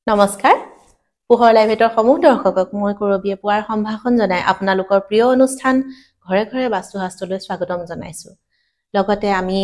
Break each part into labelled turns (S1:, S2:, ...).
S1: নমস্কাৰ পোহৰ লাইভেটৰ সমূহ দৰ্শকক মই কৰবিয়ে পুৱাৰ সম্ভাষণ জনাই আপোনালোকৰ প্ৰিয় অনুষ্ঠান ঘৰে ঘৰে বাস্তুশাস্ত্ৰলৈ স্বাগতম জনাইছো লগতে আমি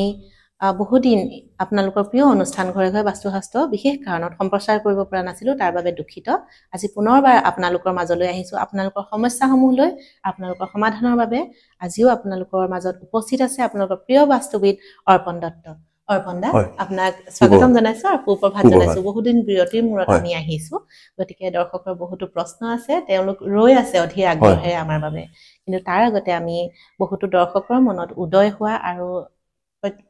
S1: বহুদিন আপোনালোকৰ প্ৰিয় অনুষ্ঠান ঘৰে ঘৰে বাস্তুশাস্ত্ৰ বিশেষ কাৰণত সম্প্ৰচাৰ কৰিব পৰা নাছিলো তাৰ বাবে দুখিত আজি পুনৰবাৰ আপোনালোকৰ মাজলৈ আহিছো আপোনালোকৰ সমস্যাসমূহ লৈ আপোনালোকৰ সমাধানৰ বাবে আজিও আপোনালোকৰ মাজত উপস্থিত আছে আপোনালোকৰ প্ৰিয় বাস্তুবিদ অৰ্পণ দত্ত অৰ্পণদা আপোনাক স্বাগতম জনাইছো আৰু সুপ্ৰভাত জনাইছো বহুদিন বিৰতিৰ মূৰত আমি আহিছো গতিকে দৰ্শকৰ বহুতো প্ৰশ্ন আছে তেওঁলোক ৰৈ আছে অধীৰ আগ্ৰহেৰে আমাৰ বাবে কিন্তু তাৰ আগতে আমি বহুতো দৰ্শকৰ মনত উদয় হোৱা আৰু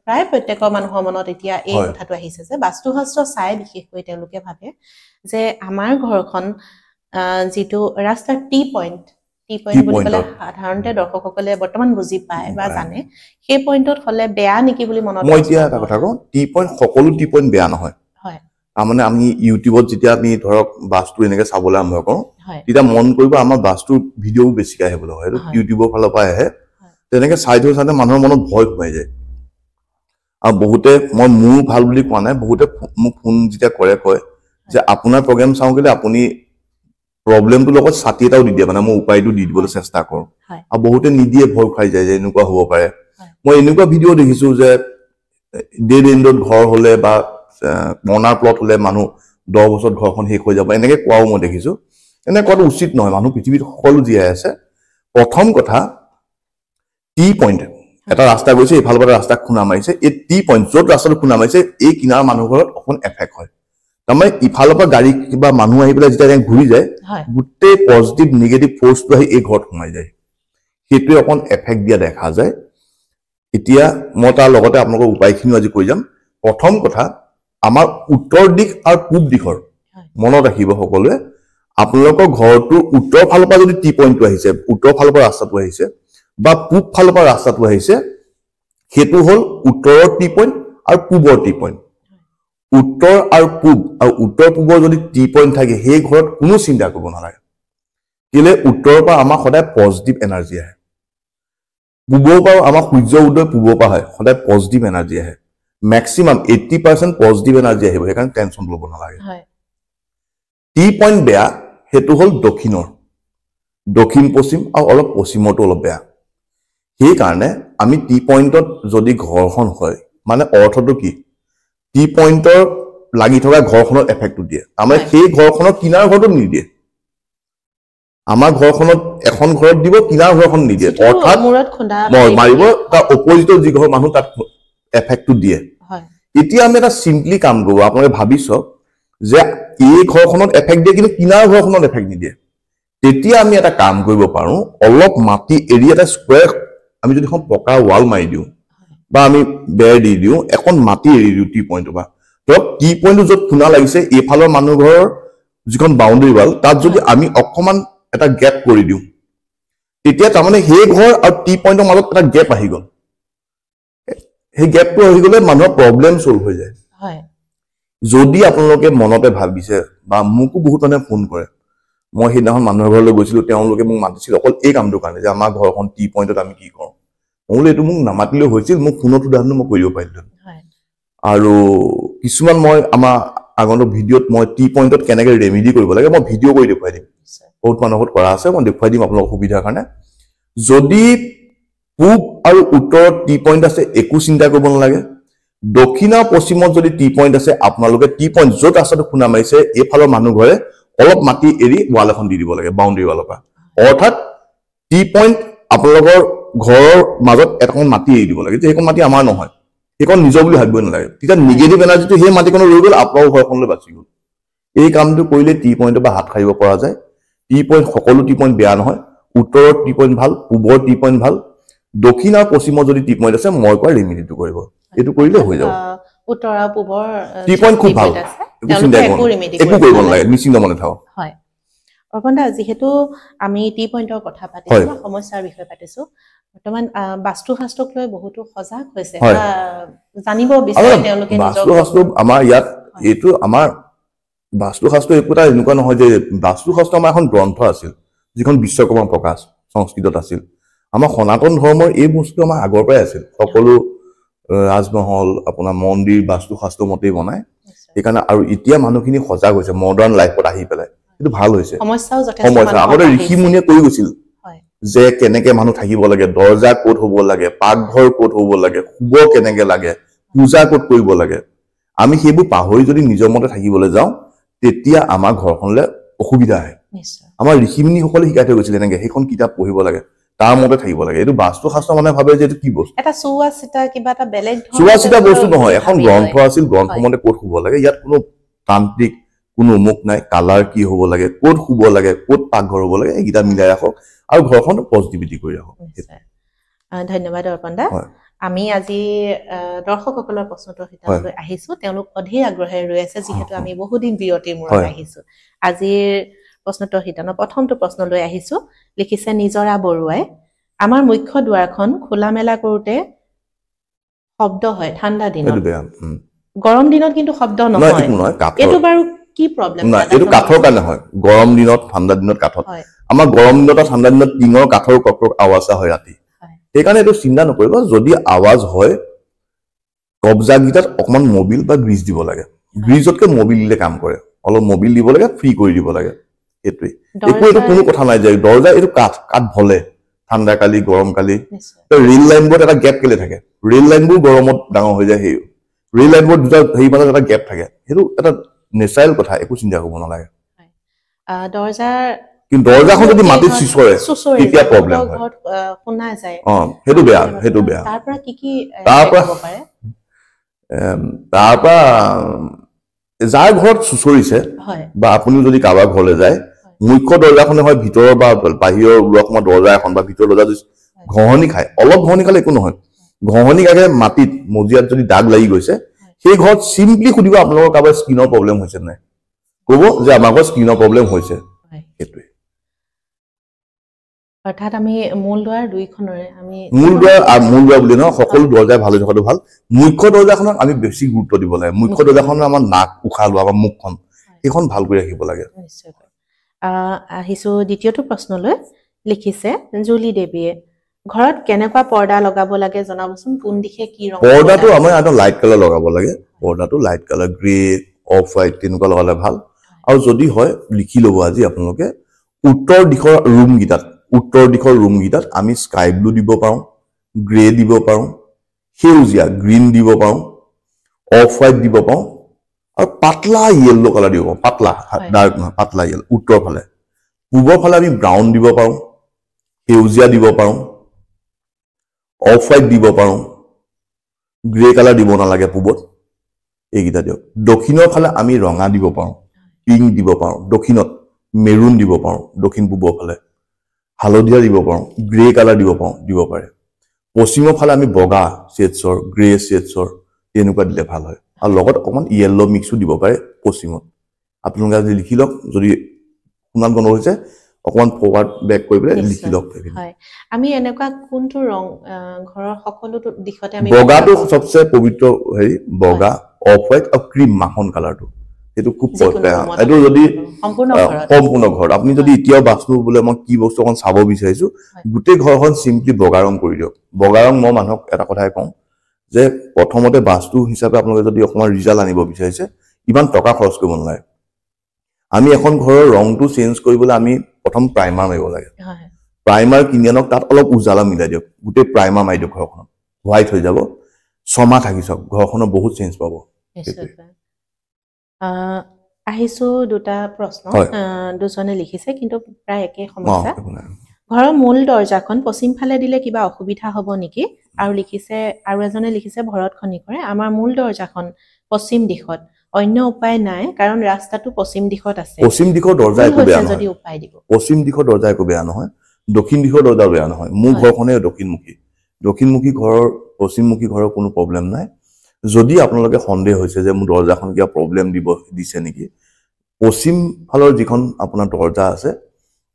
S1: প্ৰায় প্ৰত্যেকৰ মানুহৰ মনত এতিয়া এই কথাটো আহিছে যে বাস্তুশাস্ত্ৰ চাই বিশেষকৈ তেওঁলোকে ভাবে যে আমাৰ ঘৰখন যিটো ৰাস্তাৰ টি পইণ্ট বুলি ক'লে সাধাৰণতে দৰ্শকসকলে বৰ্তমান বুজি পায় বা জানে সেই পইণ্টত হলে বেয়া নেকি বুলি মনত
S2: মই এতিয়া এটা কথা কওঁ টি পইণ্ট সকলো টি পইণ্ট বেয়া নহয়
S1: হয়
S2: মানে আমি ইউটিউবত যেতিয়া আমি ধৰক বাস্তু এনেকে চাবলৈ আৰম্ভ কৰোঁ তেতিয়া মন কৰিব আমাৰ বাস্তুৰ ভিডিঅ' বেছিকৈ আহে বুলি হয় ইউটিউবৰ ফালৰ পৰা আহে তেনেকে চাই মানুহৰ মনত ভয় সোমাই যায় আৰু বহুতে মই মোৰ ভাল বুলি কোৱা নাই বহুতে মোক ফোন যেতিয়া কয় যে আপোনাৰ প্ৰগ্ৰাম চাওঁ গ'লে আপুনি প্ৰবলেমটোৰ লগত ছাতি এটাও দি দিয়ে মানে মই উপায়টো দি দিবলৈ চেষ্টা কৰোঁ আৰু বহুতে নিদিয়ে ভয় খাই যায় যে এনেকুৱা হ'ব পাৰে মই এনেকুৱা ভিডিঅ' দেখিছো যে ডেড এণ্ডত ঘৰ হ'লে বা কৰ্ণাৰ প্লট হ'লে মানুহ 10 বছৰত ঘৰখন শেষ হৈ যাব এনেকে কোৱাও মই দেখিছো এনে কোৱাটো উচিত নহয় মানুহ পৃথিৱীত সকলো জীয়াই আছে প্ৰথম কথা টি পইণ্ট এটা ৰাস্তা গৈছে এইফালৰ পৰা ৰাস্তা খুনা মাৰিছে এই টি পইণ্ট য'ত ৰাস্তাটো খুনা মাৰিছে এই কিনাৰ মানুহ ঘৰত অকণ এফেক্ট হয় তাৰমানে ইফালৰ পৰা গাড়ী কিবা মানুহ আহি পেলাই যেতিয়া ঘূৰি যায় গোটেই পজিটিভ নিগেটিভ ফ'ৰ্চটো আহি এই ঘৰত সোমাই যায় সেইটোৱে অকণ এফেক্ট দিয়া দেখা যায় এতিয়া মই তাৰ লগতে আপোনালোকৰ উপায়খিনিও আজি কৈ যাম প্ৰথম কথা আমাৰ উত্তৰ দিশ আৰু পূব দিশৰ মনত ৰাখিব সকলোৱে আপোনালোকৰ ঘৰটোৰ উত্তৰ ফালৰ পৰা যদি টি পইণ্টটো আহিছে উত্তৰ ফালৰ পৰা ৰাস্তাটো আহিছে বা পূব ফালৰ পৰা ৰাস্তাটো আহিছে সেইটো হ'ল উত্তৰৰ টি পইণ্ট আৰু পূবৰ টি পইণ্ট উত্তৰ আৰু পূব আৰু উত্তৰ পূবৰ যদি টি পইণ্ট থাকে সেই ঘৰত কোনো চিন্তা কৰিব নালাগে কেলে উত্তৰৰ পৰা আমাৰ সদায় পজিটিভ এনাৰ্জি আহে পূবৰ পৰা আমাৰ সূৰ্য উদয় পূবৰ পৰা হয় সদায় পজিটিভ এনাৰ্জি আহে মেক্সিমাম 80% পজিটিভ এনাৰ্জি আহিব সেইকাৰণে টেনশ্যন ল'ব নালাগে টি পইণ্ট বেয়া সেইটো হ'ল দক্ষিণৰ দক্ষিণ পশ্চিম আৰু অলপ পশ্চিমতো অলপ বেয়া সেইকাৰণে আমি টি পইণ্টত যদি ঘৰখন হয় মানে অৰ্থটো কি টি পইণ্টৰ লাগি থকা ঘৰখনত এফেক্টটো দিয়ে আমাৰ সেই ঘৰখনৰ কিনাৰ ঘৰটো নিদিয়ে আমাৰ ঘৰখনত এখন ঘৰত দিব কিনাৰ ঘৰখন নিদিয়ে অৰ্থাৎ মাৰিব তাৰ অপজিটৰ যি ঘৰ মানুহ তাত এফেক্টটো দিয়ে এতিয়া আমি এটা চিম্পলি কাম কৰোঁ আপোনালোকে ভাবি চাওক যে এই ঘৰখনত এফেক্ট দিয়ে কিন্তু কিনাৰ ঘৰখনত এফেক্ট নিদিয়ে তেতিয়া আমি এটা কাম কৰিব পাৰোঁ অলপ মাটি এৰি এটা স্কুৱেৰ আমি যদি এখন পকা ৱাল মাৰি দিওঁ বা আমি বেৰ দি দিওঁ এখন মাটি এৰি দিওঁ টি পইণ্টৰ পৰা ধৰক টি পইণ্টটো য'ত খুনা লাগিছে এইফালৰ মানুহ ঘৰৰ যিখন বাউণ্ডেৰী ৱাল তাত যদি আমি অকণমান এটা গেপ কৰি দিওঁ তেতিয়া তাৰমানে সেই ঘৰ আৰু টি পইণ্টৰ মাজত এটা গেপ আহি গ'ল সেই গেপটো আহি গ'লে মানুহৰ প্ৰব্লেম চল্ভ হৈ যায় যদি আপোনালোকে মনতে ভাবিছে বা মোকো বহুত মানুহে ফোন কৰে মই সেইদিনাখন মানুহৰ ঘৰলৈ গৈছিলোঁ তেওঁলোকে মোক মাতিছিল অকল এই কামটোৰ কাৰণে যে আমাৰ ঘৰখন টি পইণ্টত আমি কি কৰোঁ মই বোলো এইটো মোক নামাতিলেও হৈছিল মোক ফোনত উদাহৰণ মই কৰিব পাৰিলোঁ আৰু কিছুমান মই আমাৰ আগন্তুক ভিডিঅ'ত মই টি পইণ্টত কেনেকৈ ৰেমেডি কৰিব লাগে মই ভিডিঅ' কৰি দেখুৱাই দিম বহুত মানুহৰ কৰা আছে মই দেখুৱাই দিম আপোনালোকৰ সুবিধাৰ কাৰণে যদি পূব আৰু উত্তৰত টি পইণ্ট আছে একো চিন্তা কৰিব নালাগে দক্ষিণ আৰু পশ্চিমত যদি টি পইণ্ট আছে আপোনালোকে টি পইণ্ট য'ত ৰাস্তাটো খুনা মাৰিছে এইফালৰ মানুহ ঘৰে অলপ মাটি এৰি ৱাল এখন দি দিব লাগে বাউণ্ডেৰী ৱালৰ পৰা অৰ্থাৎ টি পইণ্ট আপোনালোকৰ ঘৰৰ মাজত এটাখন মাটি এৰি দিব লাগে সেইখন মাটি আমাৰ নহয় সেইখন নিজৰ বুলি ভাবিব নালাগে তেতিয়া নিগেটিভ এনাৰ্জিটো সেই মাটিখনত ৰৈ গ'ল আপোনালোকৰ ঘৰখনলৈ বাচি গ'ল এই কামটো কৰিলে টি পইণ্টৰ পৰা হাত সাৰিব পৰা যায় টি পইণ্ট সকলো টি পইণ্ট বেয়া নহয় উত্তৰৰ টি পইণ্ট ভাল পূবৰ টি পইণ্ট ভাল দক্ষিণ আৰু পশ্চিমত যদি টি পইণ্ট আছে মই কোৱা ৰেমেডিটো কৰিব এইটো কৰিলে হৈ যাব
S1: উত্তৰ আৰু পূবৰ
S2: টি পইণ্ট খুব ভাল একো কৰিব নালাগে নিশ্চিন্ত মনে থাকক
S1: হয় অৰ্পণদা যিহেতু আমি টি পইণ্টৰ কথা পাতিছোঁ বা সমস্যাৰ বিষয়ে পাতিছোঁ বৰ্তমান বাস্তুশাস্ত্ৰক লৈ বহুতো সজাগ হৈছে বা জানিব বিচাৰে তেওঁলোকে
S2: বাস্তুশাস্ত্ৰ আমাৰ ইয়াত এইটো আমাৰ বাস্তুশাস্ত্ৰ একোটা এনেকুৱা নহয় যে বাস্তুশাস্ত্ৰ আমাৰ এখন গ্ৰন্থ আছিল যিখন বিশ্বকৰ্মা প্ৰকাশ সংস্কৃতত আছিল আমাৰ সনাতন ধৰ্মৰ এই বস্তু আমাৰ আগৰ পৰাই আছিল সকলো ৰাজমহল আপোনাৰ মন্দিৰ বাস্তুশাস্ত্ৰ মতেই বনায় সেইকাৰণে আৰু এতিয়া মানুহখিনি সজাগ হৈছে মডাৰ্ণ লাইফত আহি পেলাই সেইটো ভাল হৈছে
S1: সমস্যাও
S2: সমস্যা আগতে ঋষি মুনিয়ে কৈ গৈছিল যে কেনেকে মানুহ থাকিব লাগে দৰ্জা ক'ত হ'ব লাগে পাকঘৰ ক'ত হ'ব লাগে শুব কেনেকে লাগে পূজা ক'ত কৰিব লাগে আমি সেইবোৰ পাহৰি যদি নিজৰ মতে থাকিবলৈ যাওঁ তেতিয়া আমাৰ ঘৰখনলৈ অসুবিধা আহে আমাৰ ঋষি মুনিসকলে শিকাই থৈ গৈছিল এনেকে সেইখন কিতাপ পঢ়িব লাগে তাৰ মতে থাকিব লাগে এইটো বাস্তুশাস্ত্ৰ মানে ভাবে যে এইটো কি বস্তু
S1: এটা চুৱা চিতা কিবা এটা বেলেগ
S2: চুৱা চিতা বস্তু নহয় এখন গ্ৰন্থ আছিল গ্ৰন্থ মতে ক'ত শুব লাগে ইয়াত কোনো তান্ত্ৰিক কোনো মুখ নাই কালাৰ কি হ'ব লাগে ক'ত শুব লাগে ক'ত পাকঘৰ হ'ব লাগে এইকেইটা মিলাই ৰাখক আৰু ঘৰখন পজিটিভিটি কৰি ৰাখক
S1: ধন্যবাদ অৰ্পণ দা আমি আজি দৰ্শকসকলৰ প্ৰশ্নটো শিতাবলৈ আহিছো তেওঁলোক অধীৰ আগ্ৰহেৰে ৰৈ আছে যিহেতু আমি বহুদিন বিৰতিৰ মূৰত আহিছো আজিৰ প্ৰশ্নটো শিতানৰ প্ৰথমটো প্ৰশ্ন লৈ আহিছো লিখিছে নিজৰা বৰুৱাই আমাৰ মুখ্য দুৱাৰখন খোলা মেলা কৰোতে শব্দ হয় ঠাণ্ডা দিনত গৰম দিনত কিন্তু শব্দ নহয় এইটো বাৰু কি প্ৰবলেম
S2: না এইটো কাঠৰ কাৰণে হয় গৰম দিনত ঠাণ্ডা দিনত কাঠত আমাৰ গৰম দিনত ঠাণ্ডা দিনত টিঙৰ কাঠৰ কক আৱাজ হয় ৰাতি সেইকাৰণে এইটো চিন্তা নকৰিব যদি আৱাজ হয় কবজাগিটাত অকমান মোবিল বা গ্ৰীজ দিব লাগে গ্ৰীজতকে মোবিল দিলে কাম কৰে অলপ মোবিল দিব লাগে ফ্ৰী কৰি দিব লাগে এইটোৱে একো এইটো কোনো কথা নাই যে দৰ্জা এইটো কাঠ ভলে ঠাণ্ডা কালি গৰম কালি ৰেল লাইনবোৰত এটা গেপ কেলে থাকে ৰেল লাইনবোৰ গৰমত ডাঙৰ হৈ যায় সেই ৰেল লাইনবোৰত দুটা সেই মাজত এটা গেপ থাকে সেইটো এটা নেচাৰেল কথা একো চিন্তা কৰিব নালাগে কিন্তু দৰ্জাখন যদি মাটিত চিচৰে তেতিয়া প্ৰব্লেম হয়
S1: শুনা যায়
S2: সেইটো বেয়া
S1: তাৰ পৰা কি হ'ব পাৰে
S2: তাৰ পৰা যাৰ ঘৰত চুচৰিছে বা আপুনি যদি কাৰোবাৰ ঘৰলৈ যায় মুখ্য দৰ্জাখনে হয় ভিতৰৰ বা বাহিৰৰ ওলোৱা দৰ্জা এখন বা ভিতৰৰ দৰ্জা ঘঁহনি খায় অলপ ঘঁহনি খালে একো নহয় ঘঁহনি খালে মাটিত মজিয়াত যদি দাগ লাগি গৈছে সেই ঘৰত চিম্পলি সুধিব আপোনালোকৰ কাৰোবাৰ স্কিনৰ প্ৰব্লেম হৈছে নাই ক'ব যে আমাৰ ঘৰত স্কিনৰ প্ৰব্লেম হৈছে সেইটোৱে
S1: অৰ্থাৎ আমি মূল দুৱাৰ দুইখনৰে আমি
S2: মূল দুৱাৰ বুলি নহয় সকলো দৰ্জাই ভাল হৈ থকাটো ভাল মুখ্য দৰ্জাখনক আমি বেছি গুৰুত্ব দিব লাগে মুখ্য দৰ্জাখনৰ আমাৰ নাক উশাহ লোৱা বা মুখখন সেইখন ভাল কৰি ৰাখিব লাগে
S1: আহিছো দ্বিতীয়টো প্ৰশ্নলৈ লিখিছে জুলি দেৱীয়ে ঘৰত কেনেকুৱা পৰ্দা লগাব লাগে জনাবচোন কোন দিশে কি ৰং
S2: পৰ্দাটো আমাৰ এটা লাইট কালাৰ লগাব লাগে পৰ্দাটো light colour grey off white তেনেকুৱা লগালে ভাল আৰু যদি হয় লিখি ল'ব আজি আপোনালোকে উত্তৰ দিশৰ ৰুমকেইটাত আমি স্কাই ব্লু দিব পাৰোঁ গ্ৰে দিব পাৰোঁ সেউজীয়া গ্ৰীণ দিব পাৰোঁ অফ হোৱাইট দিব পাৰোঁ আৰু পাতলা য়েল্লো কালাৰ দিব পাৰোঁ পাতলা ডাৰ্ক নহয় পাতলা য়েল্লো উত্তৰ ফালে পূবৰ ফালে আমি ব্ৰাউন দিব পাৰোঁ সেউজীয়া দিব পাৰোঁ অফ হোৱাইট দিব পাৰোঁ গ্ৰে কালাৰ দিব নালাগে পূবত এইকেইটা দিয়ক দক্ষিণৰ ফালে আমি ৰঙা দিব পাৰোঁ পিংক দিব পাৰোঁ দক্ষিণত মেৰুন দিব পাৰোঁ দক্ষিণ পূবৰ ফালে হালধীয়া দিব পাৰোঁ গ্ৰে কালাৰ দিব পাৰে পশ্চিমৰ ফালে আমি বগা শ্বেডছৰ গ্ৰে শ্বেডছৰ তেনেকুৱা দিলে ভাল হয় আৰু লগত অকণমান য়েল্লো মিক্সো দিব পাৰে পশ্চিমত আপোনালোকে আজি লিখি লওক যদি শুনাত গণ হৈছে অকমান ফৰৱাৰ্ড বেক কৰি পেলাই লিখি লওক
S1: আমি এনেকুৱা কোনটো ৰং ঘৰৰ সকলো দিশতে আমি
S2: বগাটো সবচে পবিত্ৰ হেৰি বগা অফ হোৱাইট আৰু ক্ৰীম মাখন কালাৰটো সেইটো খুব এইটো যদি সম্পূৰ্ণ ঘৰত আপুনি যদি এতিয়াও বাস্তু বোলে মই কি বস্তু অকণ চাব বিচাৰিছো গোটেই ঘৰখন চিম্পলি বগা ৰং কৰি দিয়ক বগা ৰং মই মানুহক এটা কথাই কওঁ যে প্ৰথমতে বাস্তু হিচাপে আপোনালোকে যদি অকণমান ৰিজাল্ট আনিব বিচাৰিছে ইমান টকা খৰচ কৰিব নালাগে আমি এখন ঘৰৰ ৰংটো চেঞ্জ কৰিবলৈ আমি প্ৰথম প্ৰাইমাৰ মাৰিব লাগে প্ৰাইমাৰ কিনি আনক তাত অলপ উজালা মিলাই দিয়ক গোটেই প্ৰাইমাৰ মাৰি দিয়ক ঘৰখনত হোৱাইট হৈ যাব ছমাহ থাকি চাওক ঘৰখনৰ বহুত চেঞ্জ পাব
S1: আহিছো দুটা প্ৰশ্ন দুজনে লিখিছে কিন্তু প্ৰায় একে সমস্যা ঘৰৰ মূল দৰ্জাখন পশ্চিম ফালে দিলে কিবা অসুবিধা হ'ব নেকি আৰু লিখিছে আৰু এজনে লিখিছে ভৰত খনিকৰে আমাৰ মূল দৰ্জাখন পশ্চিম দিশত অন্য উপায় নাই কাৰণ ৰাস্তাটো পশ্চিম দিশত আছে
S2: পশ্চিম দিশৰ দৰ্জা একো বেয়া নহয় যদি উপায় দিব পশ্চিম দিশৰ দৰ্জা একো বেয়া নহয় দক্ষিণ দিশৰ দৰ্জা বেয়া নহয় মোৰ ঘৰখনে দক্ষিণমুখী ঘৰৰ পশ্চিমমুখী ঘৰৰ কোনো প্ৰব্লেম নাই যদি আপোনালোকে সন্দেহ হৈছে যে মোৰ দৰ্জাখন কিবা প্ৰব্লেম দিছে নেকি পশ্চিম ফালৰ যিখন আপোনাৰ দৰ্জা আছে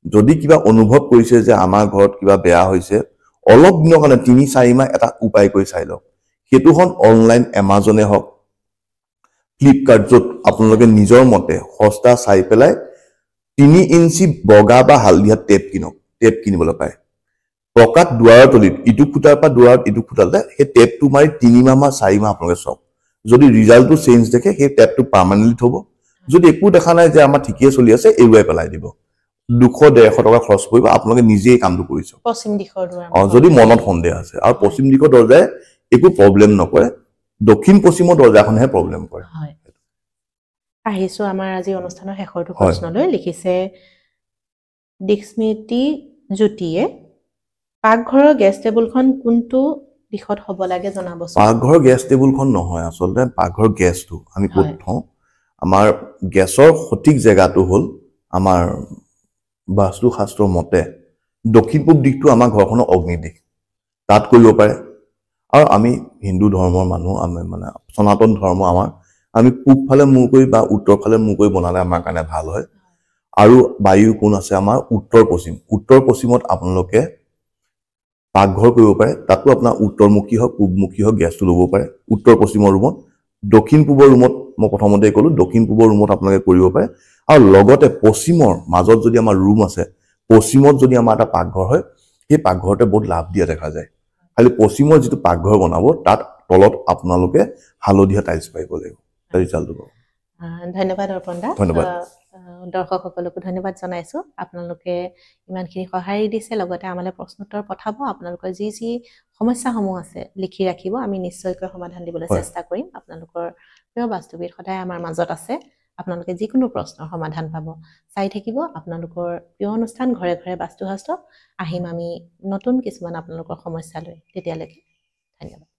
S2: যদি কিবা অনুভৱ কৰিছে যে আমাৰ ঘৰত কিবা বেয়া হৈছে অলপ দিনৰ কাৰণে ৩-৪ মাহ এটা উপায় কৰি চাই লওক সেইটোখন অনলাইন এমাজনে হওক ফ্লিপকাৰ্ট য'ত আপোনালোকে নিজৰ মতে সস্তা চাই পেলাই ৩ ইঞ্চি বগা বা হালধীয়া টেপ কিনিবলৈ পায় পকাত দুৱাৰৰ তলিত ইটো খুটাৰ পৰা দুৱাৰত ইটো খুটালে সেই টেপটো মাৰি ৩ মাহ বা ৪ মাহ আপোনালোকে চাওক যদি ৰিজাল্টটো চেঞ্জ দেখে সেই টেপটো পাৰ্মানেণ্টলি থ'ব যদি একো দেখা নাই যে আমাৰ ঠিকেই চলি আছে এৰুৱাই পেলাই দিব 200-150 টকা খৰচ কৰিব আপোনালোকে নিজেই কামটো কৰিছে
S1: পশ্চিম দিশৰ দুৱাৰ
S2: যদি মনত সন্দেহ আছে আৰু পশ্চিম দিশৰ দৰ্জাই একো প্ৰব্লেম নকৰে দক্ষিণ পশ্চিমৰ দৰ্জাখনহে প্ৰব্লেম কৰে
S1: হয় আহিছো আমাৰ আজি অনুষ্ঠানৰ শেষৰটো প্ৰশ্নলৈ লিখিছে দীক্ষস্মৃতি জ্যোতিয়ে পাকঘৰৰ গেছ টেবুলখন কোনটো দিশত হ'ব লাগে জনাবচোন
S2: পাকঘৰৰ গেছ টেবুলখন নহয় আচলতে পাকঘৰৰ গেছটো আমি ক'ত থওঁ আমাৰ গেছৰ সঠিক জেগাটো হ'ল আমাৰ বাস্তু শাস্ত্ৰৰ মতে দক্ষিণ পূব দিশটো আমাৰ ঘৰখনৰ অগ্নি দিশ তাত কৰিব পাৰে আৰু আমি হিন্দু ধৰ্মৰ মানুহ আমি মানে সনাতন ধৰ্ম আমাৰ আমি পূব ফালে মূৰ কৰি বা উত্তৰ ফালে মূৰ কৰি বনালে আমাৰ কাৰণে ভাল হয় আৰু বায়ু কোণ আছে আমাৰ উত্তৰ পশ্চিমত আপোনালোকে পাকঘৰ কৰিব পাৰে তাতো আপোনাৰ উত্তৰমুখী হওক পূবমুখী হওক গেছটো ল'ব পাৰে উত্তৰ পশ্চিমৰ ৰুমত দক্ষিণ পূবৰ ৰুমত মই প্ৰথমতে ক'লো দক্ষিণ পূবৰ ৰুমত আপোনালোকে কৰিব পাৰে আৰু লগতে পশ্চিমৰ মাজত যদি আমাৰ ৰুম আছে পশ্চিমত যদি আমাৰ এটা পাকঘৰ হয় সেই পাকঘৰতে বহুত লাভ দিয়া দেখা যায় খালি পশ্চিমৰ যিটো পাকঘৰ বনাব তাত তলত আপোনালোকে হালধীয়া টাইলছ পাৰিব লাগিব ৰিজাল্টটো পাব
S1: ধন্যবাদ অৰ্পণ দা
S2: ধন্যবাদ
S1: দৰ্শকসকলকো ধন্যবাদ জনাইছো আপোনালোকে ইমানখিনি সহায় দিছে লগতে আমালৈ প্ৰশ্নোত্তৰ পঠাব আপোনালোকৰ যি যি সমস্যাসমূহ আছে লিখি ৰাখিব আমি নিশ্চয়কৈ সমাধান দিবলৈ চেষ্টা কৰিম আপোনালোকৰ প্ৰিয় বাস্তুবিদ সদায় আমাৰ মাজত আছে আপোনালোকে যিকোনো প্ৰশ্নৰ সমাধান পাব চাই থাকিব আপোনালোকৰ প্ৰিয় অনুষ্ঠান ঘৰে ঘৰে বাস্তুশাস্ত্ৰ আহিম আমি নতুন কিছুমান আপোনালোকৰ সমস্যা লৈ তেতিয়ালৈকে ধন্যবাদ